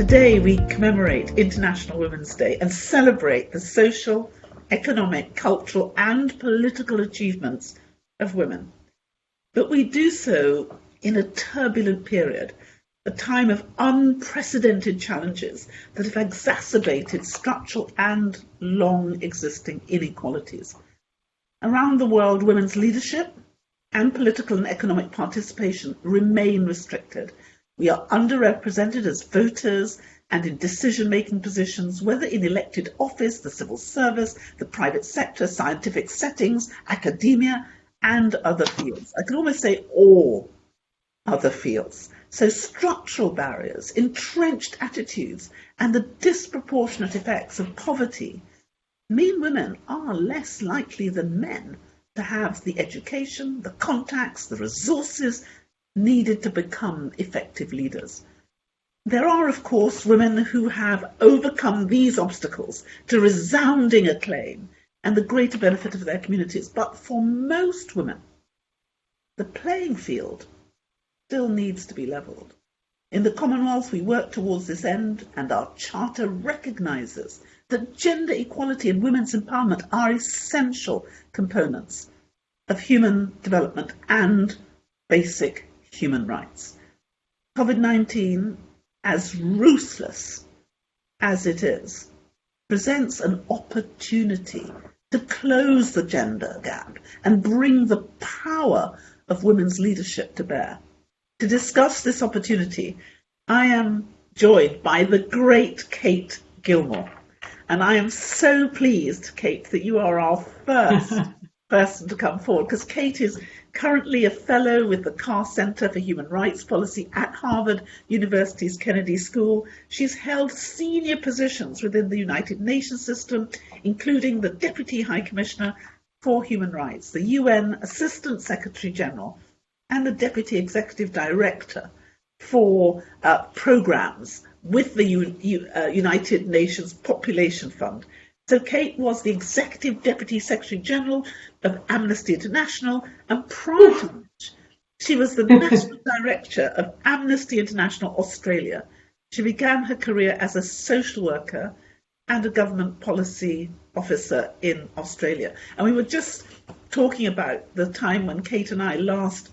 Today we commemorate International Women's Day and celebrate the social, economic, cultural and political achievements of women. But we do so in a turbulent period, a time of unprecedented challenges that have exacerbated structural and long existing inequalities. Around the world, women's leadership and political and economic participation remain restricted. We are underrepresented as voters and in decision-making positions, whether in elected office, the civil service, the private sector, scientific settings, academia, and other fields. I could almost say all other fields. So structural barriers, entrenched attitudes, and the disproportionate effects of poverty mean women are less likely than men to have the education, the contacts, the resources needed to become effective leaders. There are, of course, women who have overcome these obstacles to resounding acclaim and the greater benefit of their communities. But for most women, the playing field still needs to be levelled. In the Commonwealth, we work towards this end, and our Charter recognises that gender equality and women's empowerment are essential components of human development and basic human rights. COVID-19, as ruthless as it is, presents an opportunity to close the gender gap and bring the power of women's leadership to bear. To discuss this opportunity, I am joined by the great Kate Gilmore. And I am so pleased, Kate, that you are our first person to come forward, because Kate is currently a fellow with the Carr Center for Human Rights Policy at Harvard University's Kennedy School. She's held senior positions within the United Nations system, including the Deputy High Commissioner for Human Rights, the UN Assistant Secretary General, and the Deputy Executive Director for programs with the United Nations Population Fund. So Kate was the Executive Deputy Secretary General of Amnesty International, and prior to which, she was the National Director of Amnesty International Australia. She began her career as a social worker and a government policy officer in Australia. And we were just talking about the time when Kate and I last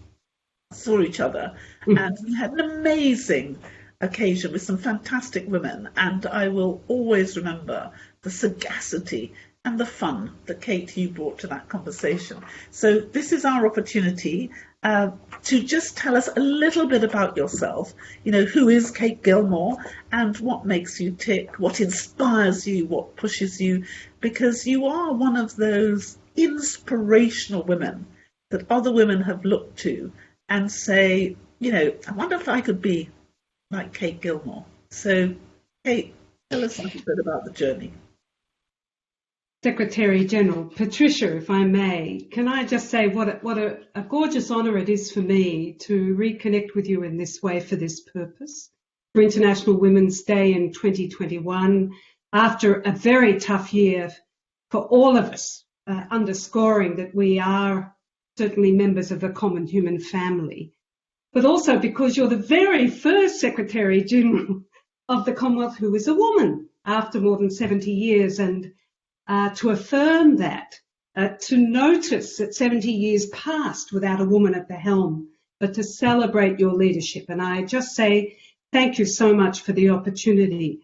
saw each other, and we had an amazing occasion with some fantastic women, and I will always remember the sagacity and the fun that, Kate, you brought to that conversation. So this is our opportunity to just tell us a little bit about yourself. You know, who is Kate Gilmore and what makes you tick, what inspires you, what pushes you, because you are one of those inspirational women that other women have looked to and say, you know, I wonder if I could be like Kate Gilmore. So, Kate, tell us a little bit about the journey. Secretary General, Patricia, if I may, can I just say what a gorgeous honour it is for me to reconnect with you in this way for this purpose, for International Women's Day in 2021, after a very tough year for all of us, underscoring that we are certainly members of a common human family, but also because you're the very first Secretary General of the Commonwealth who is a woman after more than 70 years, and to affirm that, to notice that 70 years passed without a woman at the helm, but to celebrate your leadership. And I just say thank you so much for the opportunity.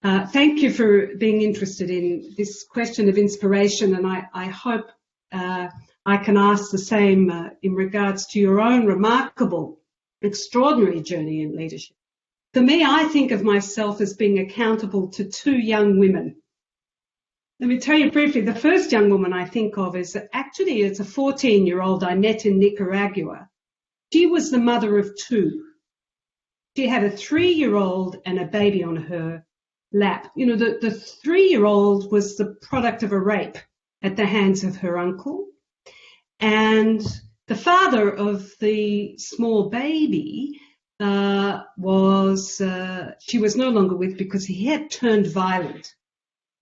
Thank you for being interested in this question of inspiration, and I hope I can ask the same in regards to your own remarkable, extraordinary journey in leadership. For me, I think of myself as being accountable to two young women. Let me tell you briefly, the first young woman I think of is actually it's a 14-year-old I met in Nicaragua. She was the mother of two. She had a 3-year-old and a baby on her lap. You know, the 3-year-old was the product of a rape at the hands of her uncle. And the father of the small baby she was no longer with because he had turned violent.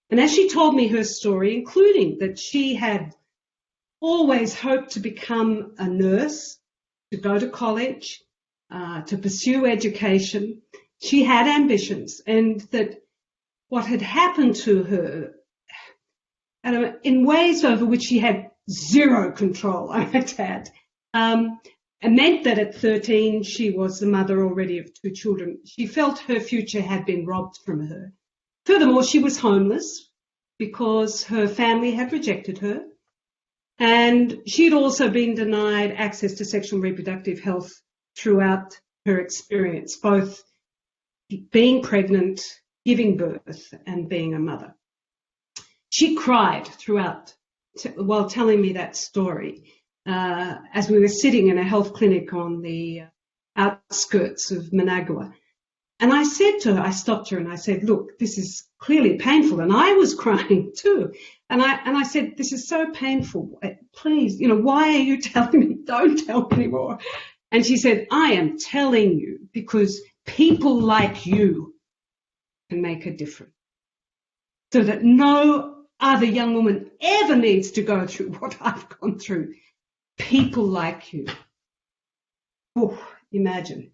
And as she told me her story, including that she had always hoped to become a nurse, to go to college, to pursue education, she had ambitions, and that what had happened to her, in ways over which she had zero control, I might add, it meant that at 13 she was the mother already of 2 children. She felt her future had been robbed from her. Furthermore, she was homeless because her family had rejected her, and she'd also been denied access to sexual and reproductive health throughout her experience, both being pregnant, giving birth, and being a mother. She cried throughout while telling me that story as we were sitting in a health clinic on the outskirts of Managua. And I said to her, I stopped her and I said, look, this is clearly painful. And I was crying too. And I said, this is so painful. Please, why are you telling me? Don't tell me anymore. And she said, I am telling you because people like you can make a difference. So that no other young woman ever needs to go through what I've gone through. People like you. Oh, imagine.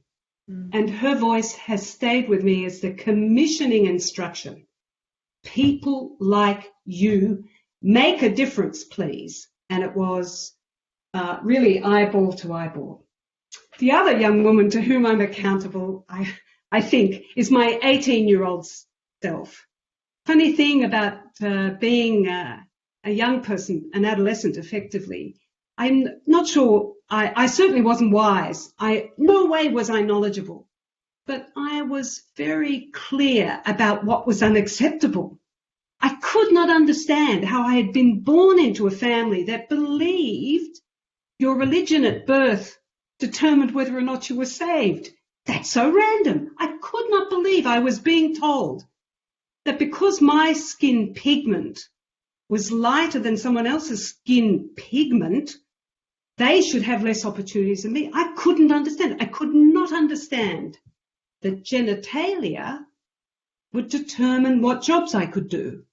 And her voice has stayed with me as the commissioning instruction. People like you, make a difference, please. And it was really eyeball to eyeball. The other young woman to whom I'm accountable, I think, is my 18-year-old self. Funny thing about being a young person, an adolescent effectively, I'm not sure, I certainly wasn't wise. No way was I knowledgeable, but I was very clear about what was unacceptable. I could not understand how I had been born into a family that believed your religion at birth determined whether or not you were saved. That's so random. I could not believe I was being told that because my skin pigment was lighter than someone else's skin pigment, they should have less opportunities than me. I couldn't understand it. I could not understand that genitalia would determine what jobs I could do.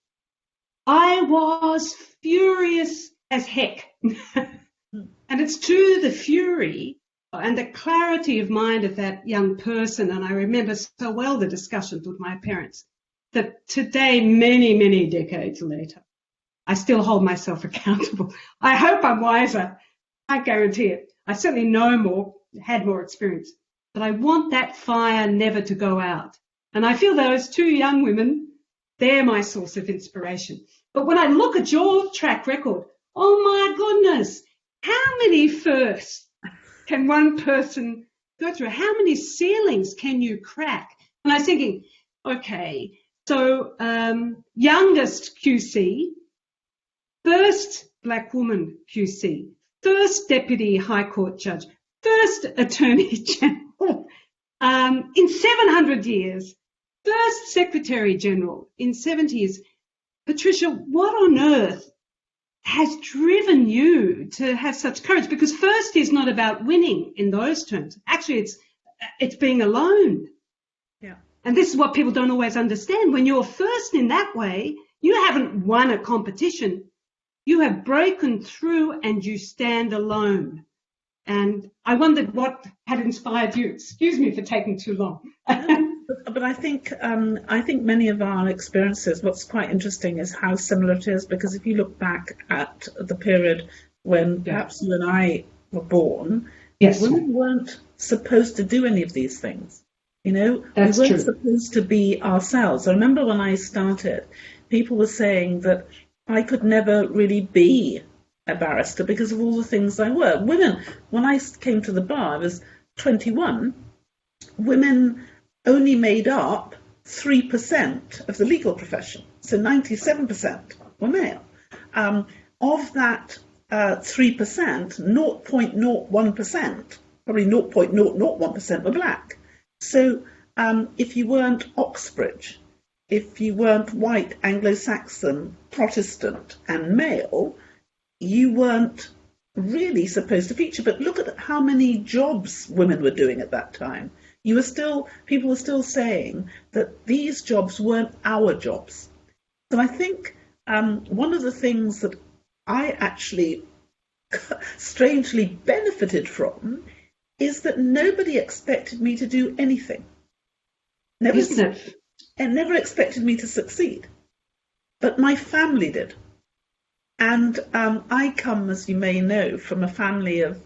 I was furious as heck. And it's to the fury and the clarity of mind of that young person, and I remember so well the discussions with my parents, that today, many, many decades later, I still hold myself accountable. I hope I'm wiser. I guarantee it. I certainly know more, had more experience, but I want that fire never to go out. And I feel those 2 young women, they're my source of inspiration. But when I look at your track record, oh my goodness, how many firsts can one person go through? How many ceilings can you crack? And I was thinking, okay, so youngest QC, first black woman QC, first Deputy High Court Judge, first Attorney General in 700 years, first Secretary General in 70 years. Patricia, what on earth has driven you to have such courage? Because first is not about winning in those terms. Actually, it's being alone. Yeah. And this is what people don't always understand. When you're first in that way, you haven't won a competition. You have broken through and you stand alone. And I wondered what had inspired you. Excuse me for taking too long. But I think many of our experiences, what's quite interesting is how similar it is, because if you look back at the period when perhaps you and I were born, yes, women weren't supposed to do any of these things. That's we weren't true. supposed to be ourselves. I remember when I started, people were saying that I could never really be a barrister because of all the things I were. Women, when I came to the bar, I was 21, women only made up 3% of the legal profession. So 97% were male. Of that 3%, 0.01%, probably 0.001% were black. So if you weren't Oxbridge, if you weren't white, Anglo-Saxon, Protestant and male, you weren't really supposed to feature. But look at how many jobs women were doing at that time. People were still saying that these jobs weren't our jobs. So I think one of the things that I actually strangely benefited from is that nobody expected me to do anything. Never, Isn't it? and never expected me to succeed. But my family did. And I come, as you may know, from a family of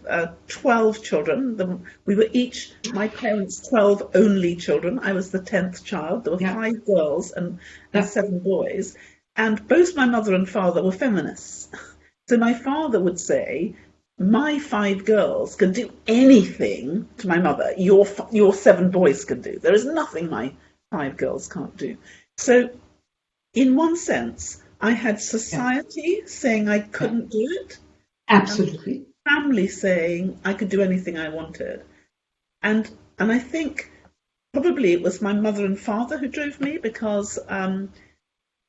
12 children. We were each, my parents' 12 only children. I was the 10th child. There were Yeah. 5 girls and Yeah. 7 boys. And both my mother and father were feminists. So my father would say, my 5 girls can do anything to my mother your 7 boys can do. There is nothing my 5 girls can't do. So in one sense, I had society saying I couldn't do it, Absolutely. and family saying I could do anything I wanted. And I think probably it was my mother and father who drove me, because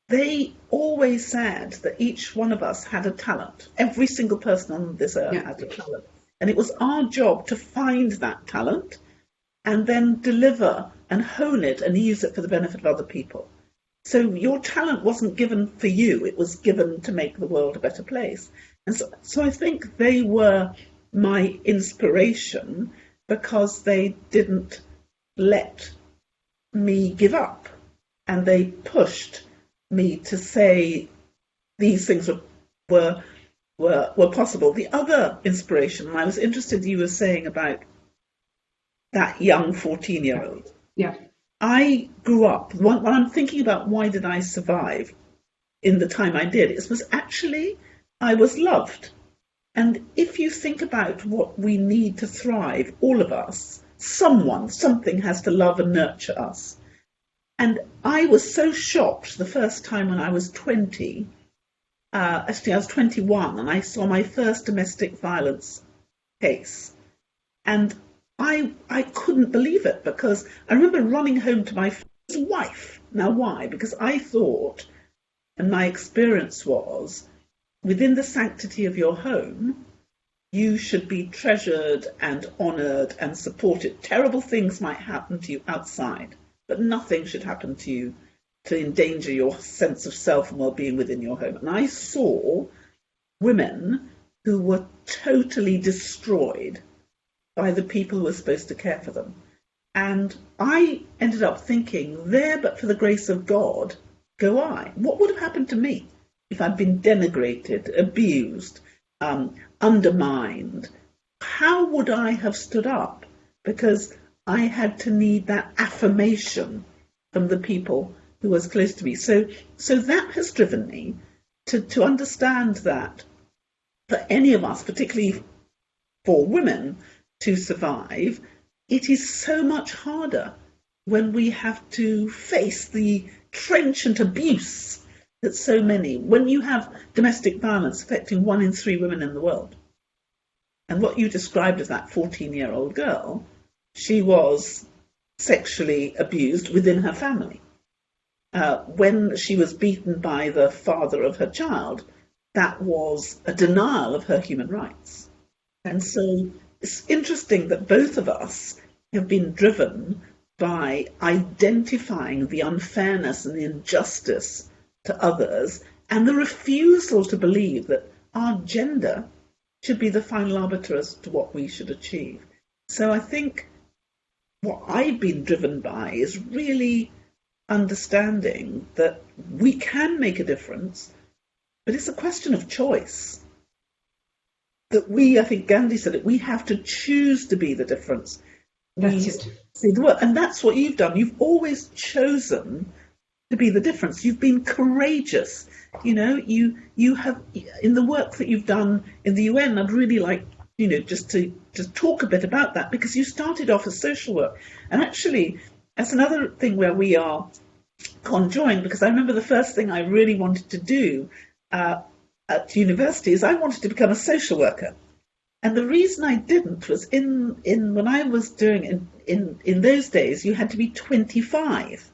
they always said that each one of us had a talent. Every single person on this earth had a talent. And it was our job to find that talent and then deliver and hone it and use it for the benefit of other people. So your talent wasn't given for you, it was given to make the world a better place. And so I think they were my inspiration, because they didn't let me give up, and they pushed me to say these things were possible. The other inspiration, and I was interested you were saying about that young 14-year-old. Yeah. I grew up, when I'm thinking about why did I survive in the time I did, it was actually I was loved. And if you think about what we need to thrive, all of us, something has to love and nurture us. And I was so shocked the first time when I was 20, actually I was 21, and I saw my first domestic violence case. And I couldn't believe it, because I remember running home to my first wife. Now, why? Because I thought, and my experience was, within the sanctity of your home, you should be treasured and honoured and supported. Terrible things might happen to you outside, but nothing should happen to you to endanger your sense of self and well-being within your home. And I saw women who were totally destroyed by the people who were supposed to care for them. And I ended up thinking, there but for the grace of God go I. What would have happened to me if I'd been denigrated, abused, undermined? How would I have stood up? Because I had to need that affirmation from the people who was close to me. So that has driven me to understand that for any of us, particularly for women, to survive, it is so much harder when we have to face the trenchant abuse that so many, when you have domestic violence affecting 1 in 3 women in the world. And what you described as that 14-year-old girl, she was sexually abused within her family. When she was beaten by the father of her child, that was a denial of her human rights. And so it's interesting that both of us have been driven by identifying the unfairness and the injustice to others, and the refusal to believe that our gender should be the final arbiter as to what we should achieve. So I think what I've been driven by is really understanding that we can make a difference, but it's a question of choice. That we, I think Gandhi said it, we have to choose to be the difference. That's it. See the work, and that's what you've done. You've always chosen to be the difference. You've been courageous. You know, you have, in the work that you've done in the UN, I'd really like, just to talk a bit about that, because you started off as social work. And actually, that's another thing where we are conjoined, because I remember the first thing I really wanted to do at university is I wanted to become a social worker. And the reason I didn't was when I was doing in those days, you had to be 25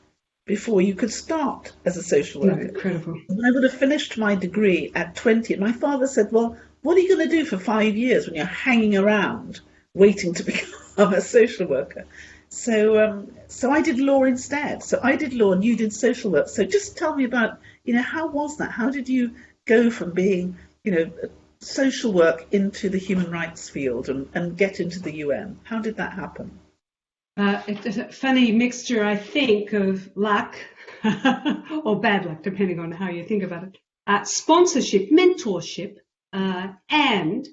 before you could start as a social worker. Incredible. And I would have finished my degree at 20. And my father said, well, what are you going to do for 5 years when you're hanging around waiting to become a social worker? So I did law instead. So I did law and you did social work. So just tell me about, how was that? How did you go from being, social work into the human rights field and get into the UN? How did that happen? It's a funny mixture, I think, of luck or bad luck, depending on how you think about it. Sponsorship, mentorship, and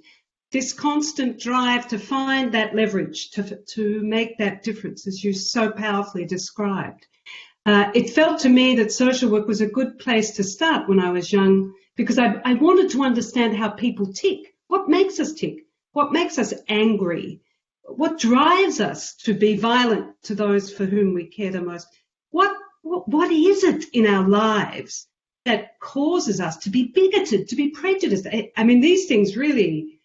this constant drive to find that leverage, to make that difference, as you so powerfully described. It felt to me that social work was a good place to start when I was young, because I wanted to understand how people tick. What makes us tick? What makes us angry? What drives us to be violent to those for whom we care the most? What is it in our lives that causes us to be bigoted, to be prejudiced? I mean, these things really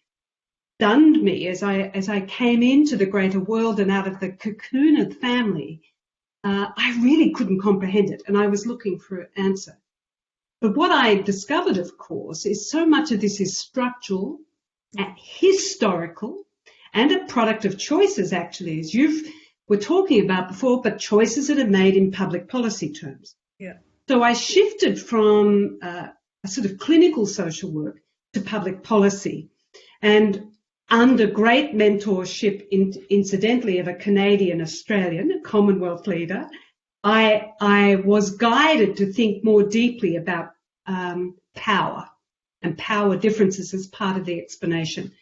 stunned me as I came into the greater world and out of the cocoon of family. I really couldn't comprehend it, and I was looking for an answer. But what I discovered, of course, is so much of this is structural and historical and a product of choices, actually, as you were talking about before, but choices that are made in public policy terms. Yeah. So I shifted from a sort of clinical social work to public policy, and under great mentorship, incidentally, of a Canadian-Australian, a Commonwealth leader, I was guided to think more deeply about power and power differences as part of the explanation.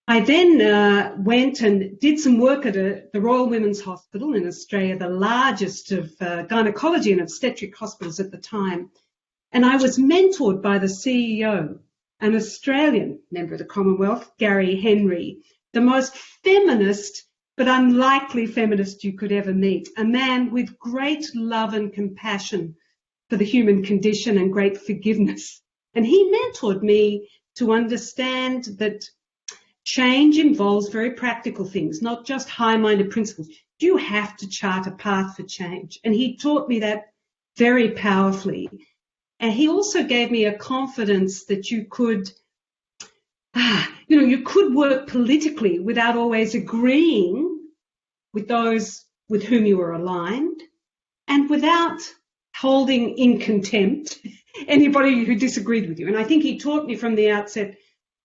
I then went and did some work at the Royal Women's Hospital in Australia, the largest of gynecology and obstetric hospitals at the time. And I was mentored by the CEO, an Australian member of the Commonwealth, Gary Henry, the most feminist but unlikely feminist you could ever meet, a man with great love and compassion for the human condition and great forgiveness. And he mentored me to understand that change involves very practical things, not just high-minded principles. You have to chart a path for change. And he taught me that very powerfully. And he also gave me a confidence that you could, you could work politically without always agreeing with those with whom you were aligned, and without holding in contempt anybody who disagreed with you. And I think he taught me from the outset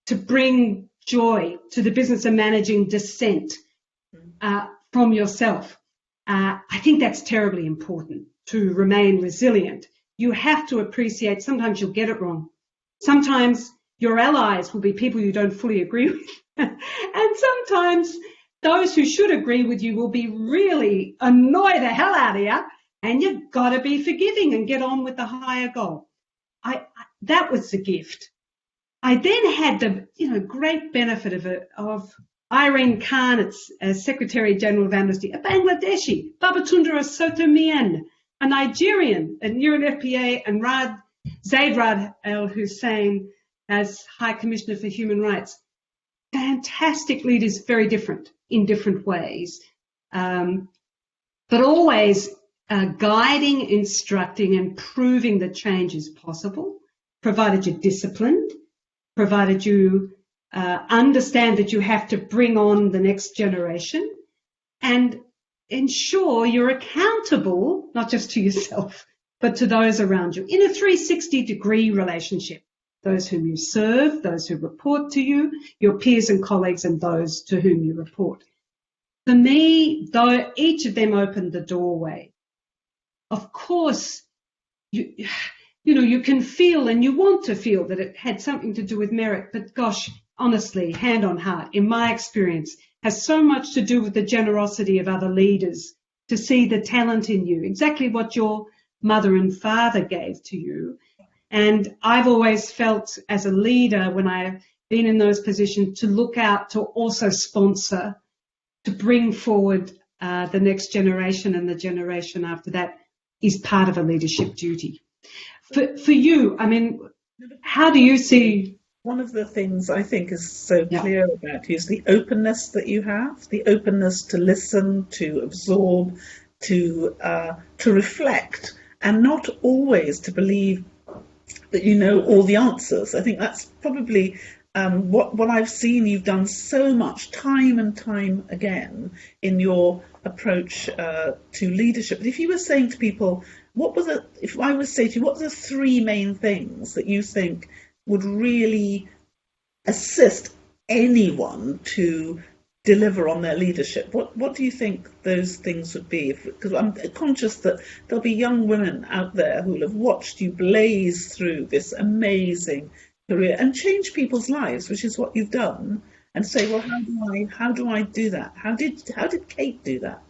to bring joy to the business of managing dissent from yourself. I think that's terribly important to remain resilient. You have to appreciate sometimes you'll get it wrong. Sometimes your allies will be people you don't fully agree with. And sometimes those who should agree with you will be really annoy the hell out of you, and you've got to be forgiving and get on with the higher goal. That was the gift. I then had the great benefit of Irene Khan as Secretary General of Amnesty, a Bangladeshi, Babatunde Sotomayor, a Nigerian, a UNFPA, and Zaid Rad Al Hussein as High Commissioner for Human Rights. Fantastic leaders, very different in different ways, but always guiding, instructing, and proving that change is possible, provided you're disciplined, provided you understand that you have to bring on the next generation, and ensure you're accountable, not just to yourself, but to those around you in a 360-degree relationship. Those whom you serve, those who report to you, your peers and colleagues, and those to whom you report. For me, though, each of them opened the doorway. Of course, you can feel, and you want to feel, that it had something to do with merit, but gosh, honestly, hand on heart, in my experience, has so much to do with the generosity of other leaders, to see the talent in you, exactly what your mother and father gave to you. And I've always felt as a leader, when I've been in those positions, to look out, to also sponsor, to bring forward the next generation, and the generation after that is part of a leadership duty. For you, I mean, how do you see? One of the things I think is so clear about you is the openness that you have, the openness to listen, to absorb, to reflect, and not always to believe that you know all the answers. I think that's probably what I've seen you've done so much time and time again in your approach to leadership. But if you were saying to people, if I was to say to you, what are the three main things that you think would really assist anyone to deliver on their leadership? What do you think those things would be? Because I'm conscious that there'll be young women out there who will have watched you blaze through this amazing career and change people's lives, which is what you've done, and say, well, how do I do that? How did Kate do that?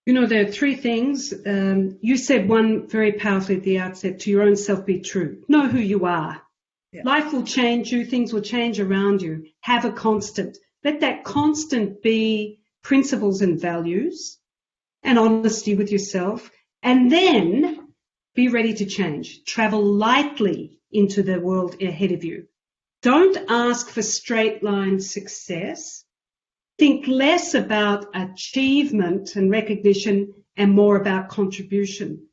You know, there are three things. You said one very powerfully at the outset: to your own self, be true. Know who you are. Yeah. Life will change you. Things will change around you. Have a constant. Let that constant be principles and values and honesty with yourself. And then be ready to change. Travel lightly into the world ahead of you. Don't ask for straight line success. Think less about achievement and recognition and more about contribution.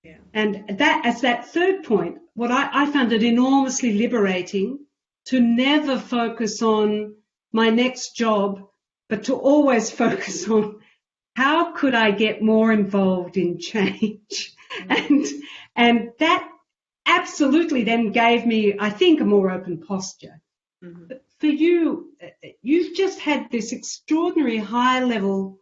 Yeah. And that, as that third point, what I found it enormously liberating to never focus on my next job, but to always focus on how could I get more involved in change. Mm-hmm. And that absolutely then gave me, I think, a more open posture. Mm-hmm. But for you, you've just had this extraordinary high-level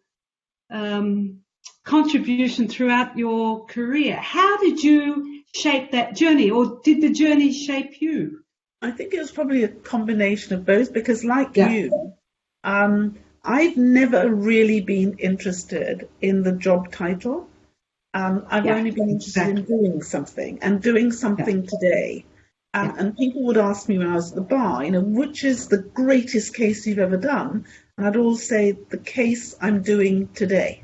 contribution throughout your career. How did you shape that journey, or did the journey shape you? I think it was probably a combination of both, because like you, I've never really been interested in the job title. I've only been interested in doing something and doing something today. And people would ask me when I was at the bar, which is the greatest case you've ever done? And I'd always say, the case I'm doing today.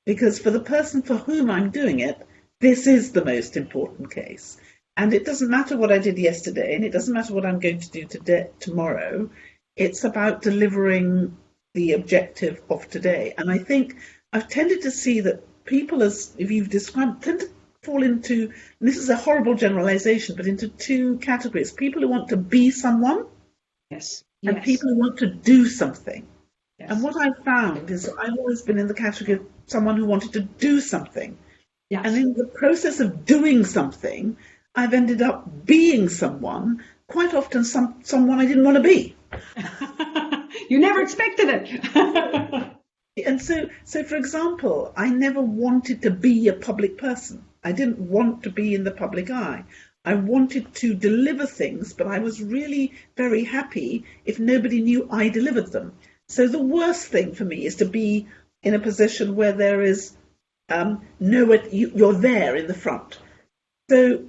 Because for the person for whom I'm doing it, this is the most important case. And it doesn't matter what I did yesterday, and it doesn't matter what I'm going to do tomorrow. It's about delivering the objective of today. And I think I've tended to see that people, as if you've described, tend to fall into, and this is a horrible generalization, but into two categories: people who want to be someone, and people who want to do something. Yes. And what I've found is I've always been in the category of someone who wanted to do something. Yes. And in the process of doing something, I've ended up being someone, quite often someone I didn't want to be. You never expected it. And so, for example, I never wanted to be a public person. I didn't want to be in the public eye. I wanted to deliver things, but I was really very happy if nobody knew I delivered them. So the worst thing for me is to be in a position where there is you're there in the front. So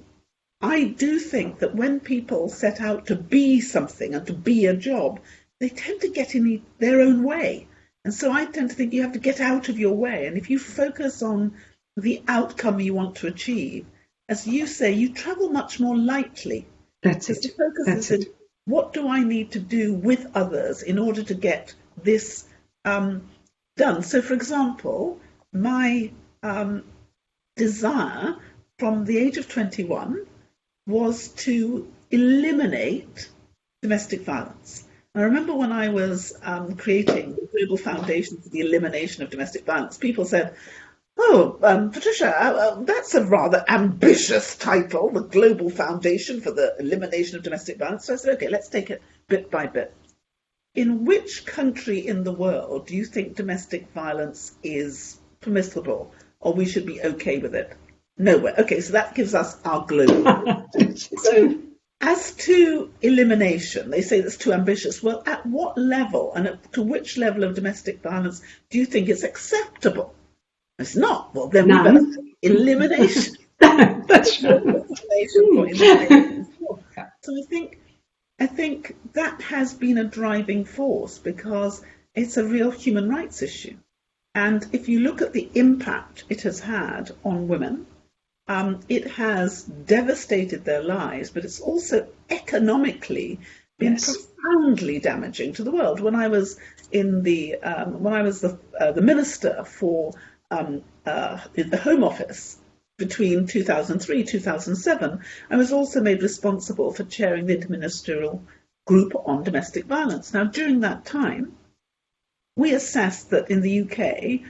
I do think that when people set out to be something and to be a job, they tend to get in their own way. And so I tend to think you have to get out of your way. And if you focus on the outcome you want to achieve, as you say, you travel much more lightly. That's it. The focus is what do I need to do with others in order to get this done? So, for example, my desire from the age of 21 was to eliminate domestic violence. I remember when I was creating the Global Foundation for the Elimination of Domestic Violence, people said, Patricia, that's a rather ambitious title, the Global Foundation for the Elimination of Domestic Violence. So I said, okay, let's take it bit by bit. In which country in the world do you think domestic violence is permissible, or we should be okay with it? Nowhere. Okay, so that gives us our globe. So as to elimination, they say that's too ambitious. Well, at what level and to which level of domestic violence do you think it's acceptable? It's not. Well, then we better elimination. That's right. Elimination. So I think that has been a driving force, because it's a real human rights issue. And if you look at the impact it has had on women, it has devastated their lives, but it's also economically been profoundly damaging to the world. When I was the minister for the Home Office between 2003 2007, I was also made responsible for chairing the interministerial group on domestic violence. Now, during that time, we assessed that in the UK,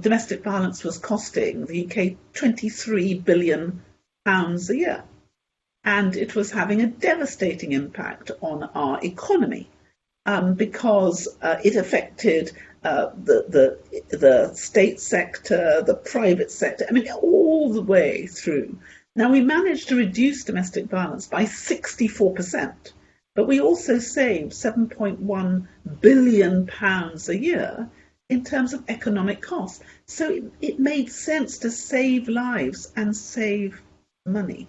domestic violence was costing the UK £23 billion a year. And it was having a devastating impact on our economy. because it affected the state sector, the private sector, I mean, all the way through. Now, we managed to reduce domestic violence by 64%, but we also saved £7.1 billion a year in terms of economic costs. So it made sense to save lives and save money.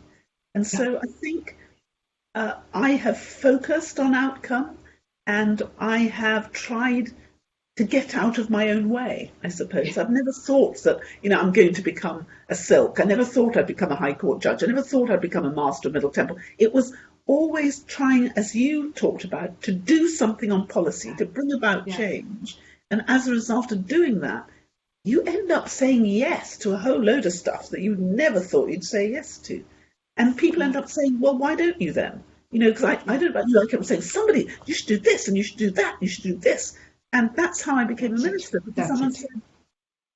And so I think I have focused on outcome, and I have tried to get out of my own way, I suppose. I've never thought that, I'm going to become a silk. I never thought I'd become a High Court judge. I never thought I'd become a Master of Middle Temple. It was always trying, as you talked about, to do something on policy, to bring about change. And as a result of doing that, you end up saying yes to a whole load of stuff that you never thought you'd say yes to. And people end up saying, well, why don't you then? Because I don't know about you, I kept saying, somebody, you should do this, and you should do that, and you should do this. And that's how I became a minister, because someone said,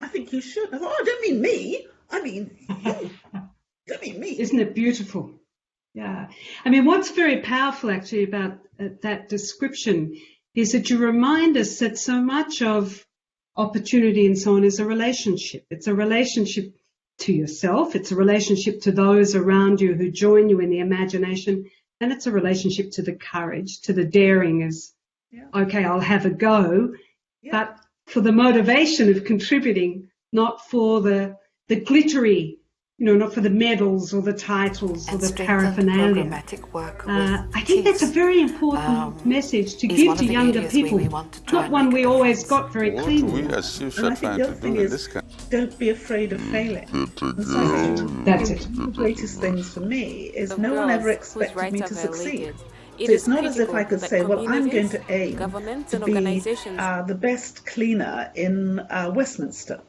I think you should. I thought, oh, I don't mean me. I mean you. Don't mean me. Isn't it beautiful? Yeah. I mean, what's very powerful actually about that description is that you remind us that so much of opportunity and so on is a relationship. It's a relationship to yourself. It's a relationship to those around you who join you in the imagination. And it's a relationship to the courage, to the daring as, okay, I'll have a go, but for the motivation of contributing, not for the glittery, not for the medals or the titles or the paraphernalia. I think that's a very important message to give to younger people, not one we always got very cleanly. And I think the other thing is, don't be afraid of failing. And so that's it. One of the greatest things for me is no one ever expected me to succeed. So it's not as if I could say, well, I'm going to aim to be the best cleaner in Westminster,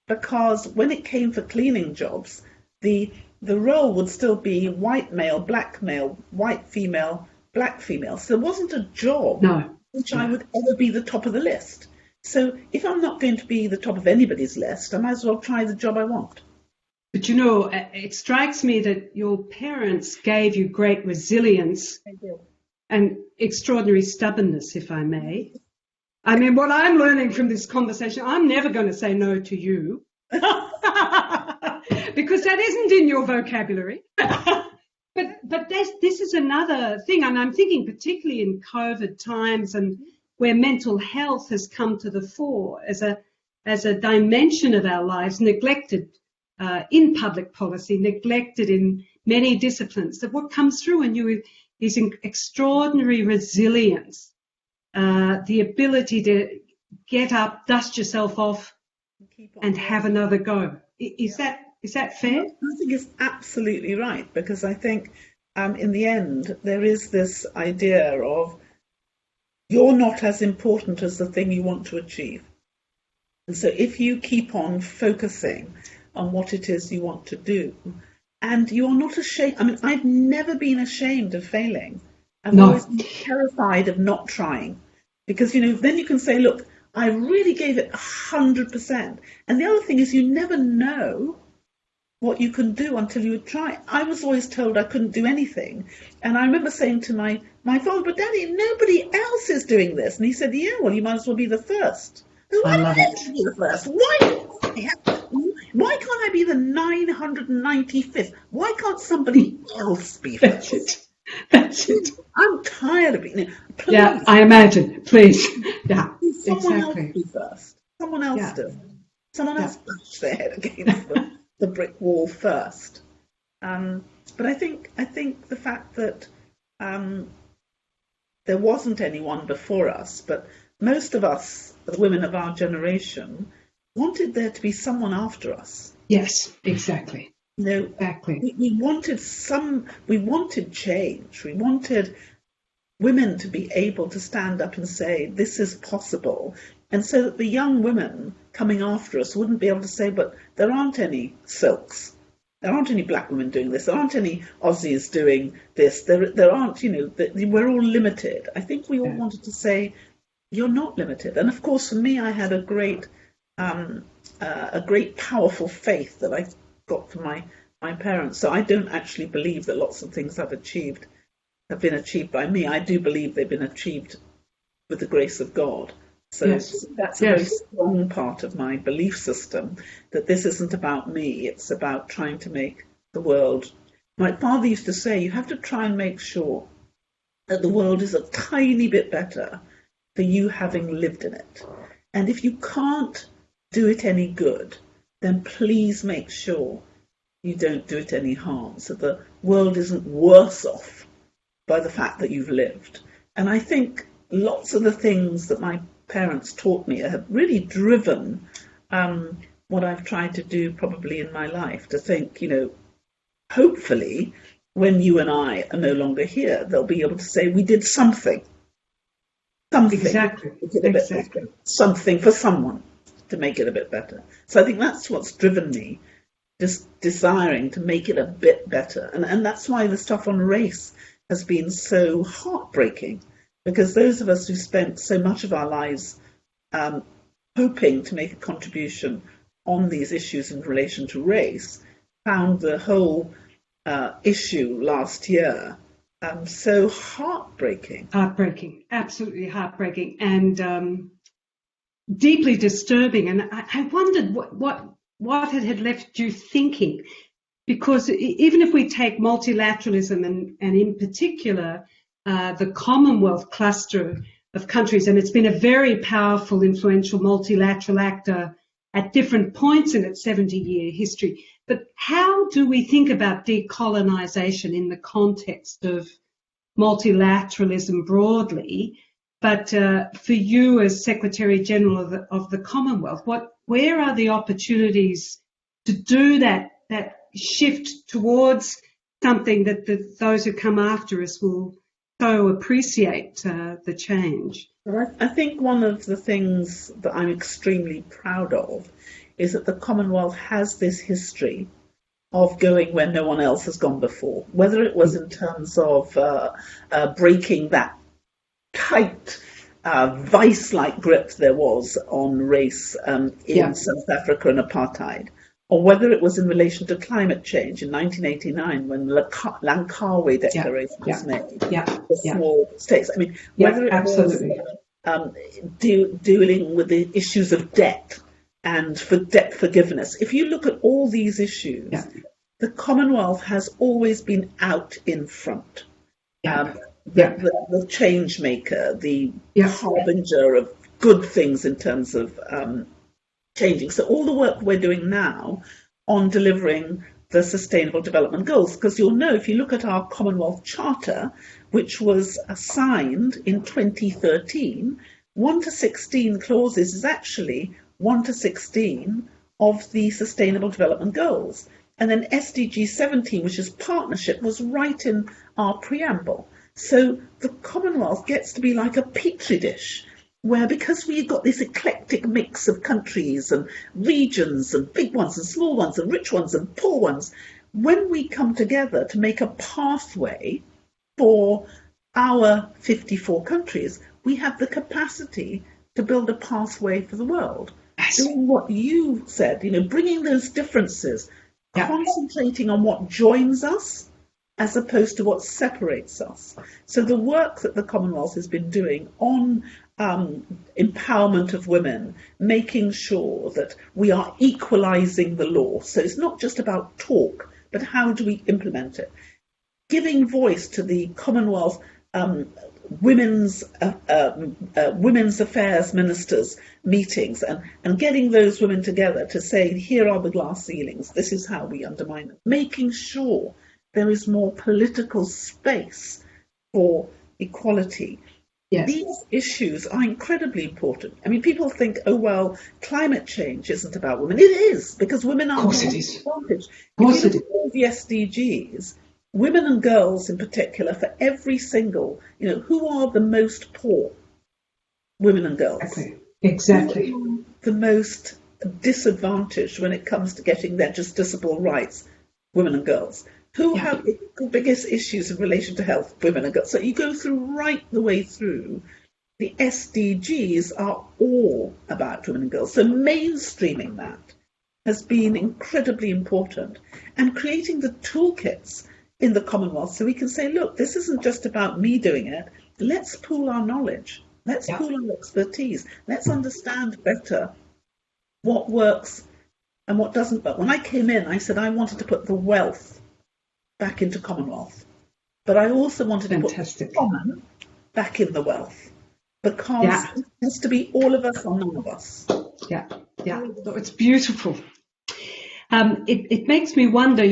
because when it came for cleaning jobs, the role would still be white male, white female, black female. So there wasn't a job which I would ever be the top of the list. So if I'm not going to be the top of anybody's list, I might as well try the job I want. But it strikes me that your parents gave you great resilience and extraordinary stubbornness, if I may. I mean, what I'm learning from this conversation, I'm never going to say no to you because that isn't in your vocabulary. But this is another thing, and I'm thinking particularly in COVID times and where mental health has come to the fore as a dimension of our lives, neglected in public policy, neglected in many disciplines, that what comes through in you is an extraordinary resilience, the ability to get up, dust yourself off, and have another go. Is that fair? I think it's absolutely right, because I think in the end there is this idea of you're not as important as the thing you want to achieve. And so if you keep on focusing on what it is you want to do, and you're not ashamed. I mean, I've never been ashamed of failing. I've always been terrified of not trying, because, then you can say, look, I really gave it 100%. And the other thing is, you never know what you can do until you try. I was always told I couldn't do anything. And I remember saying to my father, but Daddy, nobody else is doing this. And he said, yeah, well, you might as well be the first. I love it. Be the first. Why can't I be the 995th? Why can't somebody else be first? That's it. I'm tired of being. Please. Yeah, I imagine. Please. Yeah, someone else be first. Someone else do. Someone else bash their head against the brick wall first. But I think the fact that there wasn't anyone before us, but most of us, the women of our generation, wanted there to be someone after us. Yes, exactly. Exactly. We wanted change. We wanted women to be able to stand up and say, this is possible. And so that the young women coming after us wouldn't be able to say, but there aren't any silks. There aren't any black women doing this. There aren't any Aussies doing this. There aren't, we're all limited. I think we all wanted to say, you're not limited. And of course, for me, I had a great powerful faith that I got from my parents. So I don't actually believe that lots of things have been achieved by me. I do believe they've been achieved with the grace of God. So Yes. that's a very strong part of my belief system, that this isn't about me, it's about trying to make the world. My father used to say, you have to try and make sure that the world is a tiny bit better for you having lived in it. And if you can't do it any good, then please make sure you don't do it any harm, so the world isn't worse off by the fact that you've lived. And I think lots of the things that my parents taught me have really driven what I've tried to do probably in my life, to think, hopefully when you and I are no longer here, they'll be able to say we did something. Exactly. Something for someone to make it a bit better. So I think that's what's driven me, just desiring to make it a bit better. And that's why the stuff on race has been so heartbreaking, because those of us who spent so much of our lives hoping to make a contribution on these issues in relation to race found the whole issue last year so heartbreaking. Heartbreaking, absolutely heartbreaking, and deeply disturbing. And I wondered what it had left you thinking, because even if we take multilateralism and in particular the Commonwealth cluster of countries, and it's been a very powerful, influential multilateral actor at different points in its 70-year history. But how do we think about decolonisation in the context of multilateralism broadly? But for you as Secretary General of the Commonwealth, where are the opportunities to do that shift towards something that those who come after us will so appreciate the change? Well, I think one of the things that I'm extremely proud of is that the Commonwealth has this history of going where no one else has gone before, whether it was in terms of breaking that tight vice-like grip there was on race in South Africa and apartheid, or whether it was in relation to climate change in 1989 when the Langkawi Declaration was made for small states. I mean, whether it was dealing with the issues of debt and for debt forgiveness. If you look at all these issues, the Commonwealth has always been out in front. The change maker, the harbinger of good things in terms of changing. So all the work we're doing now on delivering the Sustainable Development Goals, because you'll know if you look at our Commonwealth Charter, which was signed in 2013, 1 to 16 clauses is actually 1 to 16 of the Sustainable Development Goals. And then SDG 17, which is partnership, was right in our preamble. So the Commonwealth gets to be like a petri dish, where because we've got this eclectic mix of countries and regions and big ones and small ones and rich ones and poor ones, when we come together to make a pathway for our 54 countries, we have the capacity to build a pathway for the world. Doing what you said, bringing those differences, concentrating on what joins us as opposed to what separates us. So the work that the Commonwealth has been doing on empowerment of women, making sure that we are equalising the law. So it's not just about talk, but how do we implement it? Giving voice to the Commonwealth women's affairs ministers meetings and getting those women together to say, here are the glass ceilings, this is how we undermine them. Making sure there is more political space for equality. These issues are incredibly important. I mean, people think, oh, well, climate change isn't about women. It is, because women are disadvantaged. If you look at all the SDGs, women and girls in particular, for every single, who are the most poor? Women and girls. Exactly. The most disadvantaged when it comes to getting their justiciable rights? Women and girls. Who have the biggest issues in relation to health? Women and girls. So you go through right the way through. The SDGs are all about women and girls. So mainstreaming that has been incredibly important, and creating the toolkits in the Commonwealth so we can say, look, this isn't just about me doing it. Let's pool our knowledge. Let's Yeah, pool our expertise. Let's understand better what works and what doesn't work. When I came in, I said I wanted to put the wealth back into Commonwealth, but I also wanted to put the fantastic. common back in the wealth, because Yeah, it has to be all of us or none of us. yeah, yeah. Oh, it's beautiful. It makes me wonder,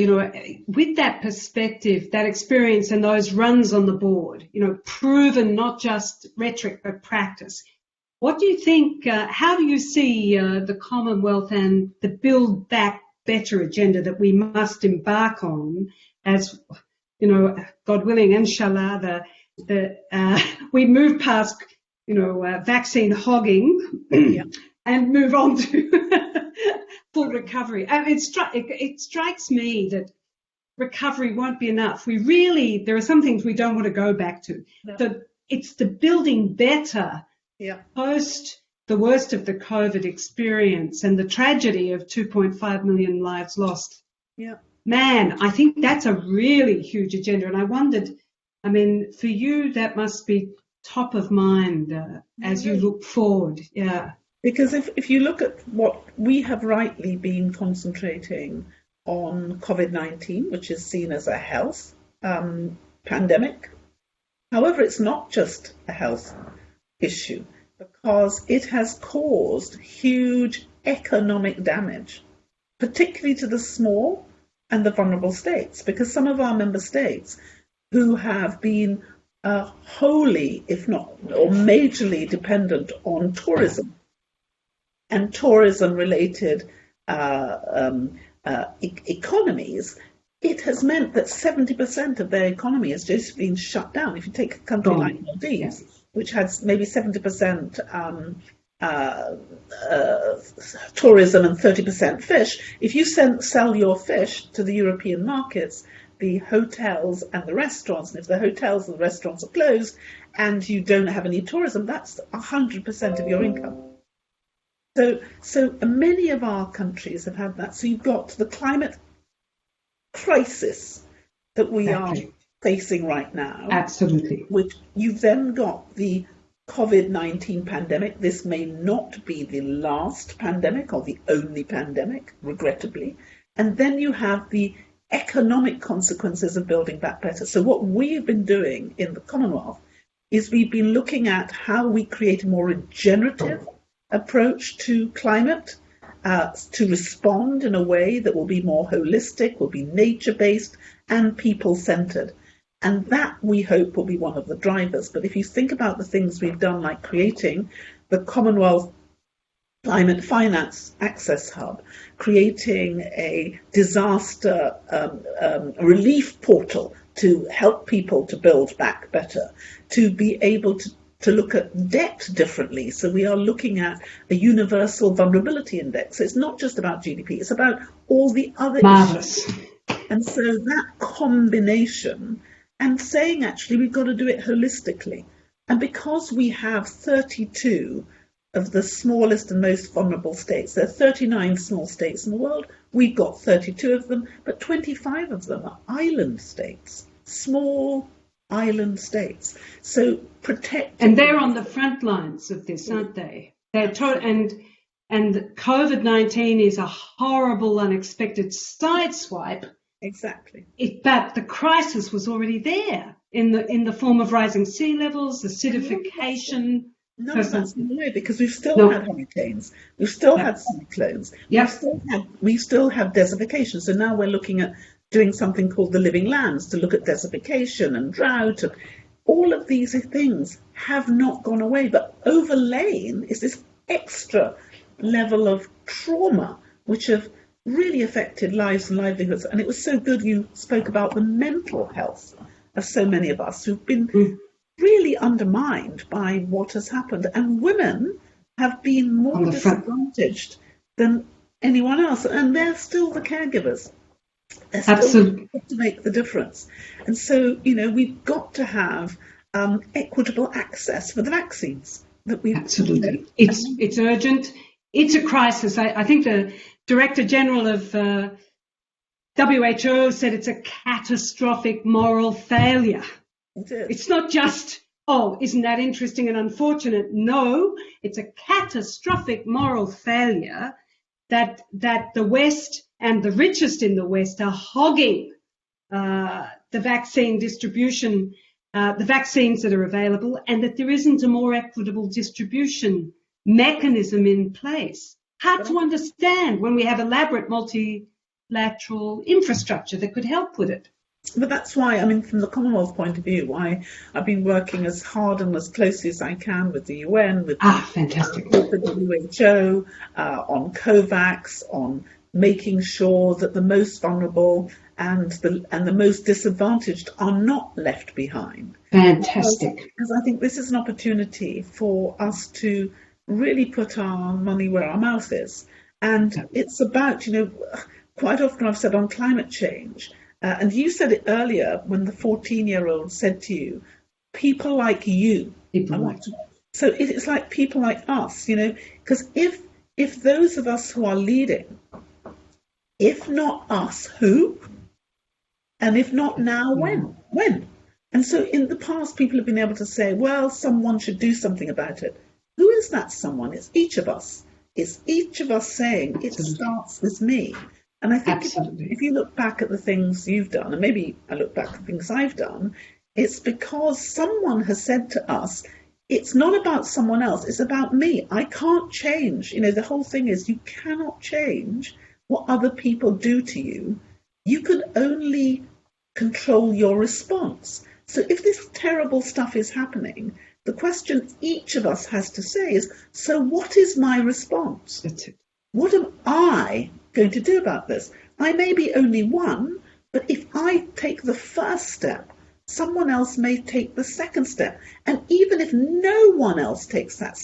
with that perspective, that experience and those runs on the board, proven not just rhetoric but practice. What do you think, how do you see the Commonwealth and the Build Back Better agenda that we must embark on as, God willing, inshallah, we move past, vaccine hogging Yeah. and move on to full recovery? It strikes me that recovery won't be enough. There are some things we don't want to go back to. No. It's the building better Yeah. post the worst of the COVID experience and the tragedy of 2.5 million lives lost. Yeah. Man, I think that's a really huge agenda. And I wondered, for you, that must be top of mind as you look forward. Yeah. Because if you look at what we have rightly been concentrating on COVID-19, which is seen as a health pandemic. However, it's not just a health issue, because it has caused huge economic damage, particularly to the small and the vulnerable states, because some of our member states who have been wholly, if not or majorly dependent on tourism and tourism-related economies, it has meant that 70% of their economy has just been shut down. If you take a country like Maldives, which has maybe 70% tourism and 30% fish, if you sell your fish to the European markets, the hotels and the restaurants, and if the hotels and the restaurants are closed and you don't have any tourism, that's 100% of your income. So many of our countries have had that. So you've got the climate crisis that we are facing right now. Absolutely. Which you've then got the COVID-19 pandemic. This may not be the last pandemic or the only pandemic, regrettably. And then you have the economic consequences of building back better. So what we've been doing in the Commonwealth is we've been looking at how we create a more regenerative approach to climate, to respond in a way that will be more holistic, will be nature-based and people-centred. And that, we hope, will be one of the drivers. But if you think about the things we've done, like creating the Commonwealth Climate Finance Access Hub, creating a disaster relief portal to help people to build back better, to be able to look at debt differently. So we are looking at a universal vulnerability index. So it's not just about GDP, it's about all the other issues. And so that combination, and saying actually we've got to do it holistically. And because we have 32 of the smallest and most vulnerable states, there are 39 small states in the world, we've got 32 of them, but 25 of them are island states, small island states. So protect. And they're on the front lines of this, aren't they? They're and COVID-19 is a horrible, unexpected sideswipe. Exactly. But the crisis was already there in the form of rising sea levels, acidification. No, that's no way, because we've still had hurricanes, we've still had cyclones, we still have desertification. So now we're looking at doing something called the Living Lands to look at desertification and drought. And all of these things have not gone away, but overlain is this extra level of trauma which have really affected lives and livelihoods. And it was so good you spoke about the mental health of so many of us who've been really undermined by what has happened. And women have been more disadvantaged than anyone else, and they're still the caregivers. They're still got to make the difference. And so, we've got to have equitable access for the vaccines that we absolutely. It's urgent. It's a crisis. I think the Director General of WHO said it's a catastrophic moral failure. It is. It's not just, oh, isn't that interesting and unfortunate? No, it's a catastrophic moral failure that the West and the richest in the West are hogging the vaccine distribution, the vaccines that are available, and that there isn't a more equitable distribution mechanism in place. Hard to understand when we have elaborate multilateral infrastructure that could help with it. But that's why, I mean, from the Commonwealth point of view, I've been working as hard and as closely as I can with the UN, with fantastic. With the WHO, on COVAX, on making sure that the most vulnerable and the most disadvantaged are not left behind. Fantastic. Because I think this is an opportunity for us to really put our money where our mouth is. And it's about, quite often I've said on climate change, and you said it earlier when the 14-year-old said to you, people like you. So it's like people like us, because if those of us who are leading, if not us, who? And if not now, when? When? And so in the past, people have been able to say, well, someone should do something about it. Who is that someone? It's each of us. It's each of us saying it starts with me. And I think if you look back at the things you've done, and maybe I look back at the things I've done, it's because someone has said to us, it's not about someone else, it's about me. I can't change. The whole thing is you cannot change what other people do to you. You can only control your response. So if this terrible stuff is happening, the question each of us has to say is, so what is my response? That's it. What am I going to do about this? I may be only one, but if I take the first step, someone else may take the second step. And even if no one else takes that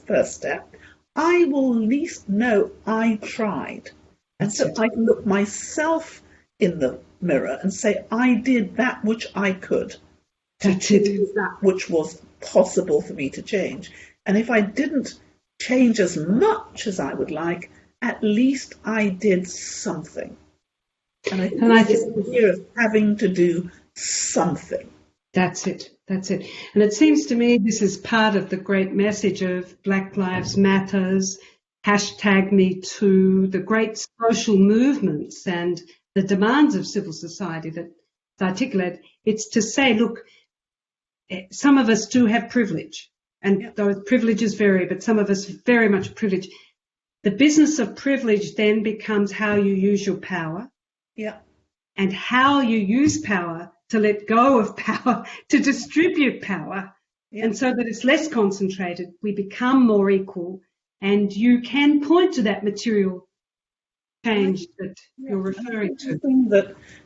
first step, I will at least know I tried. And so I can look myself in the mirror and say, I did that which I could. That which was possible for me to change. And if I didn't change as much as I would like, at least I did something. And I think this idea of having to do something. That's it. And it seems to me this is part of the great message of Black Lives Matters, #MeToo, the great social movements and the demands of civil society that articulate. It's to say, look, some of us do have privilege, and those privileges vary, but some of us very much privilege. The business of privilege then becomes how you use your power, and how you use power to let go of power, to distribute power, and so that it's less concentrated, we become more equal, and you can point to that material change that you're referring to. The thing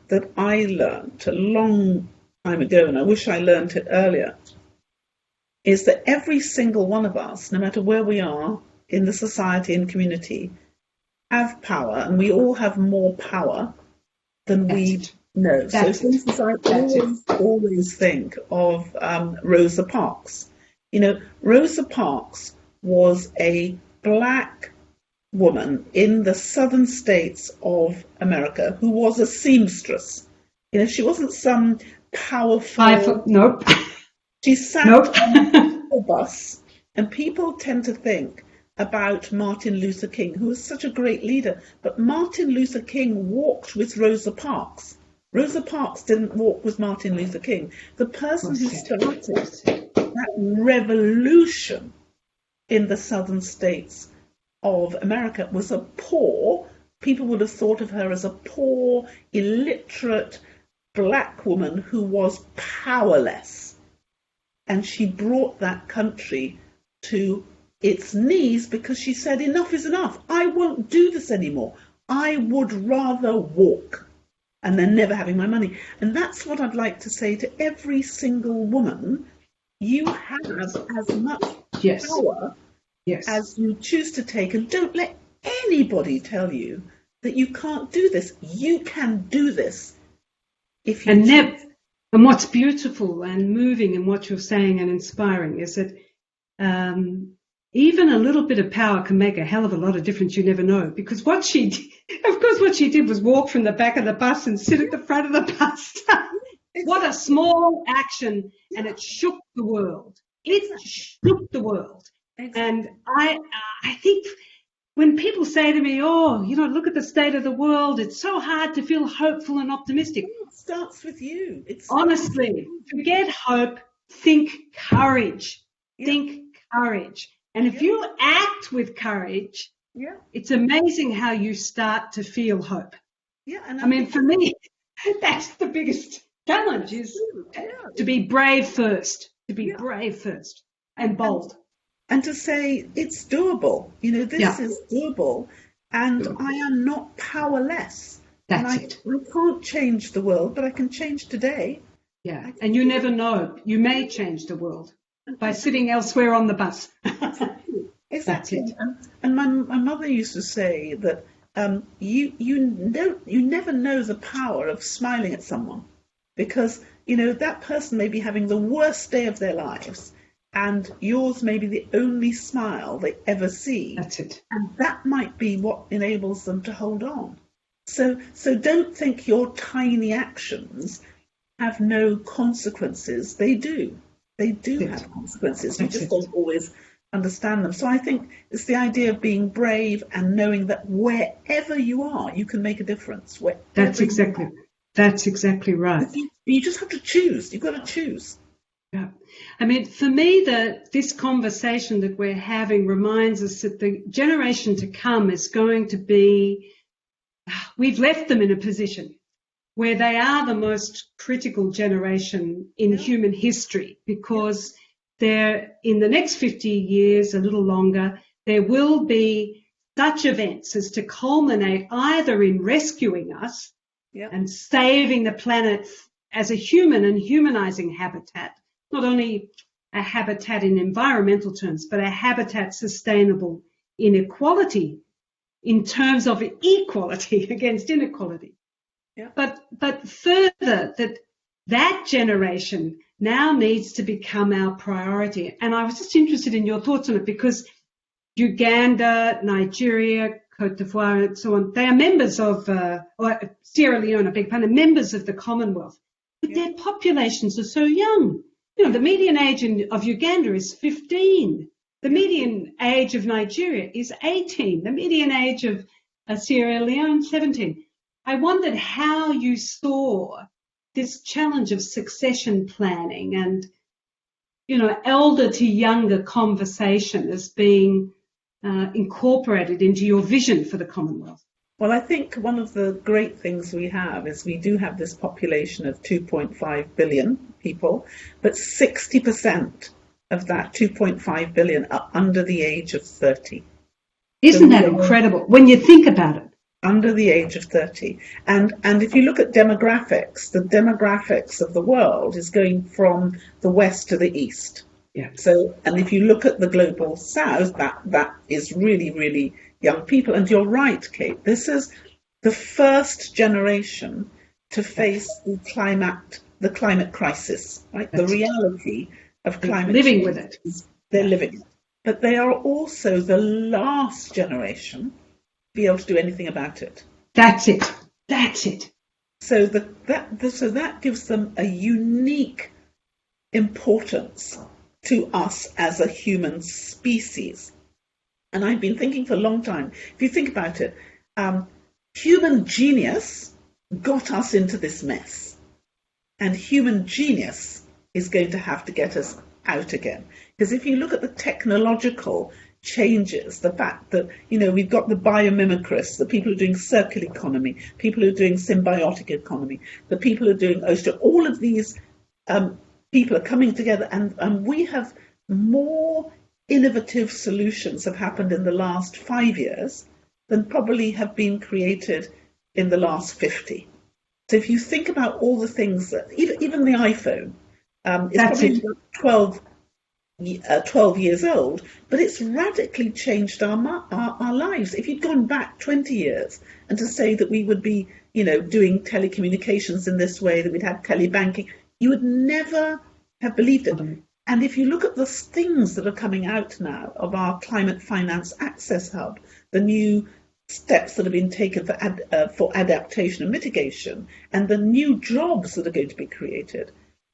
that I learned a long time ago, and I wish I learned it earlier, is that every single one of us, no matter where we are in the society and community, have power, and we all have more power than we know. So, for instance, I always think of Rosa Parks. Rosa Parks was a black woman in the southern states of America who was a seamstress. She wasn't some powerful... Nope. She sat on a bus, and people tend to think about Martin Luther King, who was such a great leader, but Martin Luther King walked with Rosa Parks. Rosa Parks didn't walk with Martin Luther King. The person who started that revolution in the southern states of America was a poor, people would have thought of her as a poor, illiterate black woman who was powerless. And she brought that country to its knees because she said, enough is enough. I won't do this anymore. I would rather walk. And then never having my money. And that's what I'd like to say to every single woman. You have as much power as you choose to take. And don't let anybody tell you that you can't do this. You can do this. If you And what's beautiful and moving in what you're saying and inspiring is that even a little bit of power can make a hell of a lot of difference. You never know, because what she did was walk from the back of the bus and sit at the front of the bus. What a small action, and it shook the world. It shook the world. And I think when people say to me, oh, look at the state of the world, it's so hard to feel hopeful and optimistic. It starts with you. Honestly, forget hope, think courage. Think courage. And if you act with courage, it's amazing how you start to feel hope. Yeah, and I mean, for me, that's the biggest challenge, is to be brave first, brave first and bold. And to say it's doable. This is doable, and I am not powerless. That's it. I can't change the world, but I can change today. Yeah, and you never know. You may change the world by sitting elsewhere on the bus. Exactly. That's it. And my mother used to say that you never know the power of smiling at someone, because that person may be having the worst day of their lives, and yours may be the only smile they ever see. That's it. And that might be what enables them to hold on. So don't think your tiny actions have no consequences. They do. They do have consequences. You just don't always understand them. So I think it's the idea of being brave and knowing that wherever you are, you can make a difference. That's exactly right. You just have to choose. You've got to choose. Yeah. I mean, for me, this conversation that we're having reminds us that the generation to come is going to be, we've left them in a position where they are the most critical generation in human history, because they're, in the next 50 years, a little longer, there will be such events as to culminate either in rescuing us and saving the planet as a human and humanizing habitat, not only a habitat in environmental terms, but a habitat sustainable in equality, in terms of equality against inequality. Yeah. But further, that generation now needs to become our priority. And I was just interested in your thoughts on it, because Uganda, Nigeria, Cote d'Ivoire, and so on, they are members of, or Sierra Leone, I beg your pardon, members of the Commonwealth. But their populations are so young. The median age of Uganda is 15. The median age of Nigeria is 18. The median age of Sierra Leone, 17. I wondered how you saw this challenge of succession planning and, elder to younger conversation as being incorporated into your vision for the Commonwealth. Well, I think one of the great things we have is we do have this population of 2.5 billion people, but 60% of that 2.5 billion are under the age of 30. Isn't that incredible when you think about it? Under the age of 30. And if you look at demographics, the demographics of the world is going from the west to the east. Yeah. So, and if you look at the global south, that is really, really young people. And you're right, Kate, this is the first generation to face the climate crisis, right? The reality of climate living change. With it. They're living it. But they are also the last generation to be able to do anything about it. That's it. So that gives them a unique importance to us as a human species. And I've been thinking for a long time, if you think about it, human genius got us into this mess. And human genius is going to have to get us out again. Because if you look at the technological changes, the fact that, we've got the biomimicrysts, the people who are doing circular economy, people who are doing symbiotic economy, the people who are doing ocean, all of these people are coming together, and we have more innovative solutions have happened in the last 5 years than probably have been created in the last 50. So if you think about all the things that, even the iPhone is probably 12 years old, but it's radically changed our lives. If you'd gone back 20 years and to say that we would be, doing telecommunications in this way, that we'd have telebanking, you would never have believed it. And if you look at the things that are coming out now of our Climate Finance Access Hub, the new steps that have been taken for adaptation and mitigation, and the new jobs that are going to be created.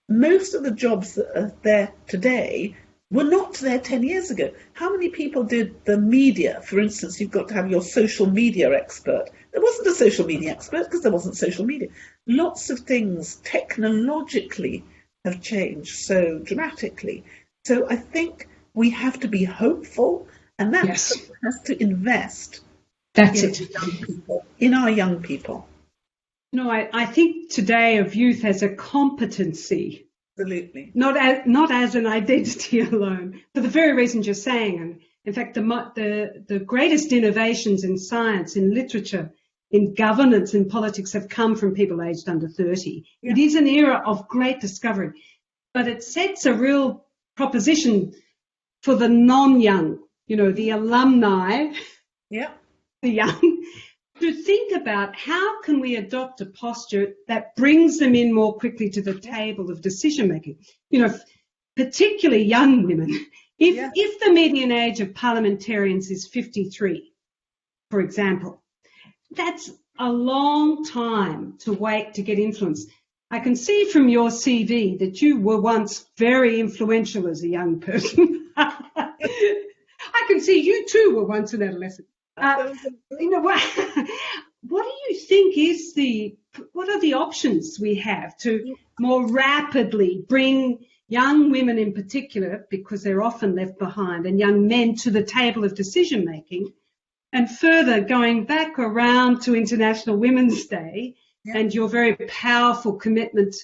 Most of the jobs that are there today were not there 10 years ago. How many people did the media? For instance, you've got to have your social media expert. There wasn't a social media expert because there wasn't social media. Lots of things technologically have changed so dramatically. So I think we have to be hopeful, and that has to invest in our young people. No, I think today of youth as a competency. Absolutely. Not as an identity alone, for the very reasons you're saying. And in fact, the greatest innovations in science, in literature, in governance, in politics have come from people aged under 30. Yeah. It is an era of great discovery, but it sets a real proposition for the non-young, the alumni, the young, to think about how can we adopt a posture that brings them in more quickly to the table of decision making. Particularly young women. If the median age of parliamentarians is 53, for example, that's a long time to wait to get influence. I can see from your CV that you were once very influential as a young person. I can see you too were once an adolescent. What do you think what are the options we have to more rapidly bring young women in particular, because they're often left behind, and young men to the table of decision making? And further, going back around to International Women's Day and your very powerful commitment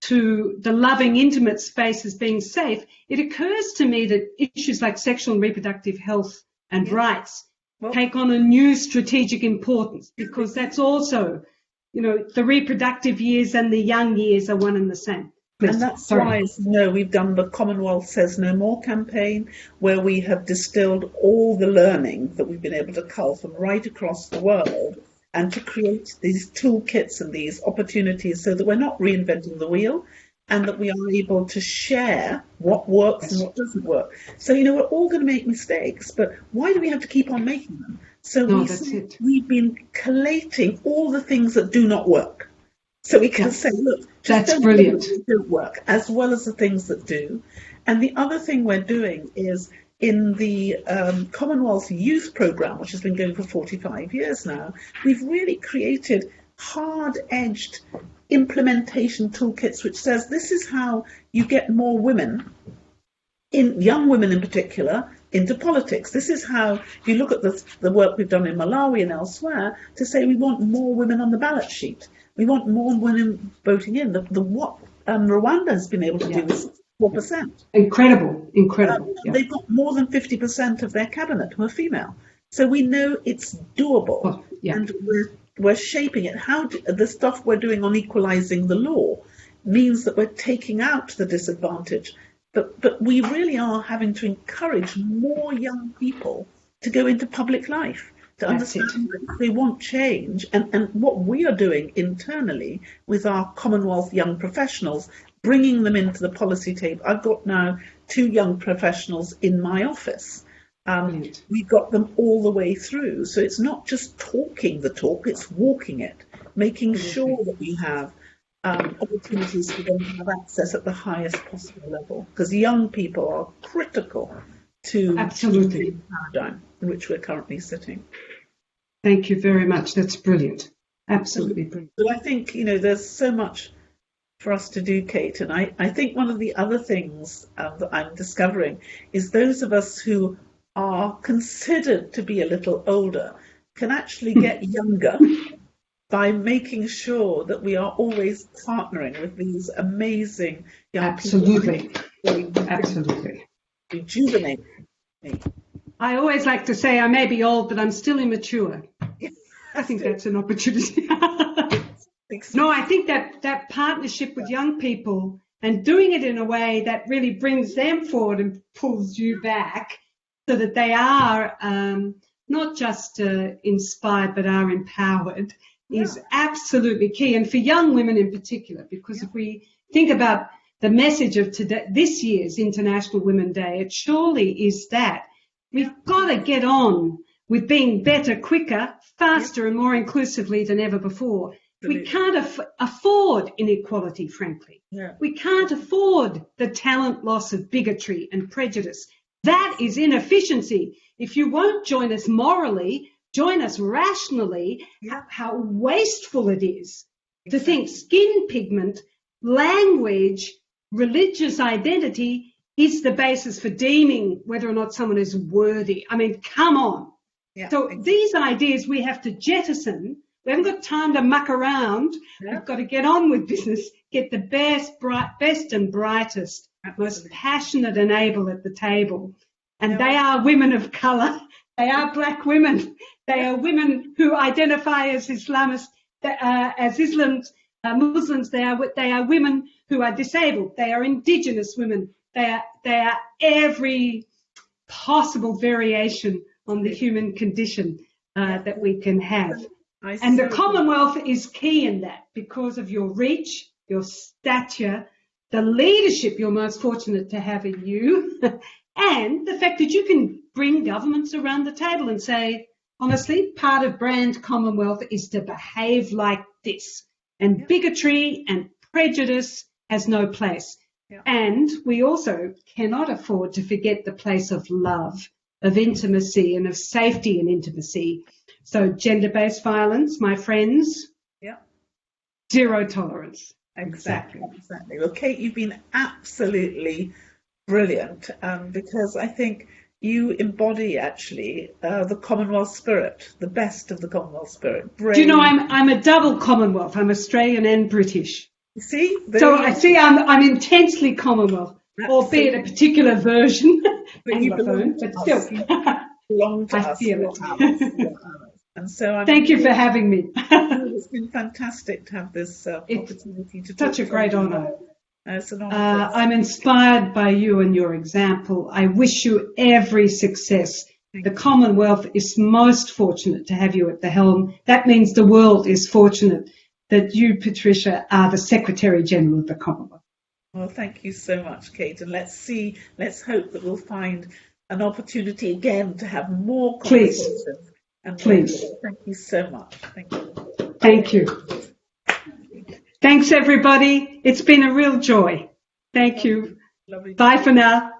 to the loving, intimate space as being safe, it occurs to me that issues like sexual and reproductive health and rights take on a new strategic importance, because that's also, the reproductive years and the young years are one and the same. And that's why, we've done the Commonwealth Says No More campaign, where we have distilled all the learning that we've been able to cull from right across the world, and to create these toolkits and these opportunities so that we're not reinventing the wheel, and that we are able to share what works and what doesn't work. So, we're all going to make mistakes, but why do we have to keep on making them? So we've been collating all the things that do not work. So we can say, look, that's brilliant. Don't work, as well as the things that do. And the other thing we're doing is in the Commonwealth Youth Programme, which has been going for 45 years now, we've really created hard-edged implementation toolkits, which says this is how you get more women, young women in particular, into politics. This is how, if you look at the work we've done in Malawi and elsewhere, to say we want more women on the ballot sheet. We want more women voting in. What Rwanda has been able to do is 4%. Incredible. They've got more than 50% of their cabinet who are female. So we know it's doable, and we're shaping it. The stuff we're doing on equalising the law means that we're taking out the disadvantage. But we really are having to encourage more young people to go into public life, to understand that they want change. And what we are doing internally with our Commonwealth young professionals, bringing them into the policy table. I've got now 2 young professionals in my office. We've got them all the way through. So it's not just talking the talk, it's walking it, making sure that we have opportunities for them to have access at the highest possible level. Because young people are critical to the paradigm in which we're currently sitting. Thank you very much. That's brilliant. Absolutely brilliant. But I think, there's so much for us to do, Kate. And I think one of the other things that I'm discovering is those of us who are considered to be a little older can actually get younger by making sure that we are always partnering with these amazing young people. Absolutely. Rejuvenate me. I always like to say I may be old, but I'm still immature. I think that's an opportunity. No, I think that partnership with young people and doing it in a way that really brings them forward and pulls you back so that they are not just inspired but are empowered is absolutely key. And for young women in particular, because if we think about the message of this year's International Women's Day, it surely is that we've got to get on with being better, quicker, faster and more inclusively than ever before. Absolutely. We can't afford inequality, frankly. Yeah. We can't afford the talent loss of bigotry and prejudice. That is inefficiency. If you won't join us morally, join us rationally, how wasteful it is to think skin pigment, language, religious identity is the basis for deeming whether or not someone is worthy. I mean, come on. Yeah, so these ideas we have to jettison. We haven't got time to muck around. We've got to get on with business, get the best and brightest, most passionate and able at the table. And they are women of colour. They are black women. They are women who identify as Islamists, as Muslims. They are women who are disabled. They are Indigenous women. They are every possible variation on the human condition that we can have. And the Commonwealth is key in that because of your reach, your stature, the leadership you're most fortunate to have in you, and the fact that you can bring governments around the table and say, honestly, part of brand Commonwealth is to behave like this. And bigotry and prejudice has no place. Yeah. And we also cannot afford to forget the place of love, of intimacy and of safety and intimacy. So gender-based violence, my friends, zero tolerance. Exactly. Well, Kate, you've been absolutely brilliant because I think you embody actually the Commonwealth spirit, the best of the Commonwealth spirit. Brave. Do you know I'm a double Commonwealth. I'm Australian and British. You see? I'm intensely Commonwealth, albeit a particular version, Anglophone, but still. Belong to us. I feel it. And so thank you for having me. It's been fantastic to have this opportunity to talk. Such a great honour. It's an honour. I'm inspired by you and your example. I wish you every success. The Commonwealth is most fortunate to have you at the helm. That means the world is fortunate that you, Patricia, are the Secretary General of the Commonwealth. Well, thank you so much, Kate. And let's hope that we'll find an opportunity again to have more conversations. Please. Thank you so much. Thank you. Thank you. Thanks, everybody. It's been a real joy. Thank you. Lovely. Bye for now.